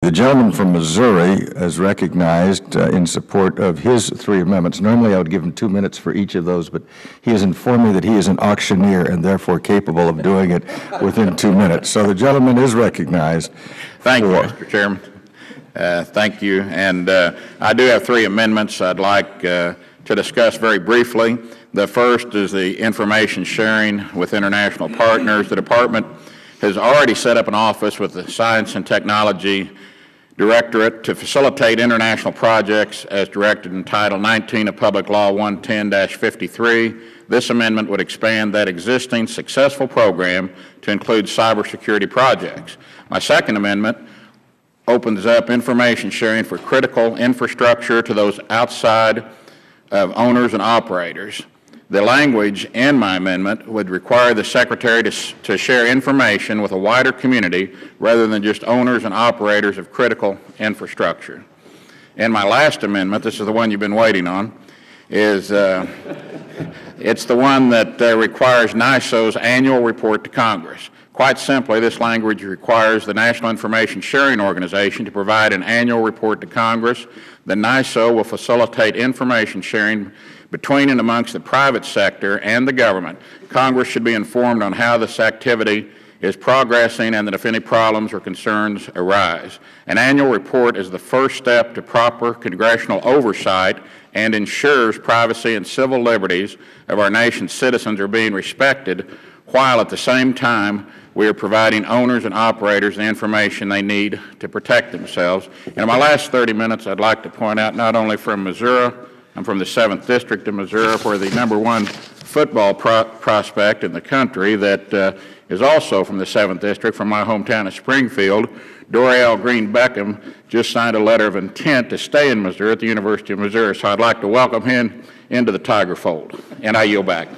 The gentleman from Missouri is recognized in support of his 3 amendments. Normally I would give him 2 minutes for each of those, but he has informed me that he is an auctioneer and therefore capable of doing it within 2 minutes. So the gentleman is recognized. Thank you, Mr. Chairman. Thank you. And I do have 3 amendments I'd like to discuss very briefly. The first is the information sharing with international partners. The Department has already set up an office with the Science and Technology Directorate to facilitate international projects as directed in Title 19 of Public Law 110-53. This amendment would expand that existing successful program to include cybersecurity projects. My second amendment opens up information sharing for critical infrastructure to those outside of owners and operators. The language in my amendment would require the Secretary to share information with a wider community rather than just owners and operators of critical infrastructure. And my last amendment, this is the one you've been waiting on, is it's the one that requires NISO's annual report to Congress. Quite simply, this language requires the National Information Sharing Organization to provide an annual report to Congress. The NISO will facilitate information sharing between and amongst the private sector and the government. Congress should be informed on how this activity is progressing and that if any problems or concerns arise. An annual report is the first step to proper congressional oversight and ensures privacy and civil liberties of our nation's citizens are being respected, while at the same time we are providing owners and operators the information they need to protect themselves. And in my last 30 minutes, I'd like to point out not only from Missouri, I'm from the 7th District of Missouri, where the #1 football prospect in the country that is also from the 7th District, from my hometown of Springfield, Dorial Green Beckham, just signed a letter of intent to stay in Missouri at the University of Missouri. So I'd like to welcome him into the Tiger fold. And I yield back.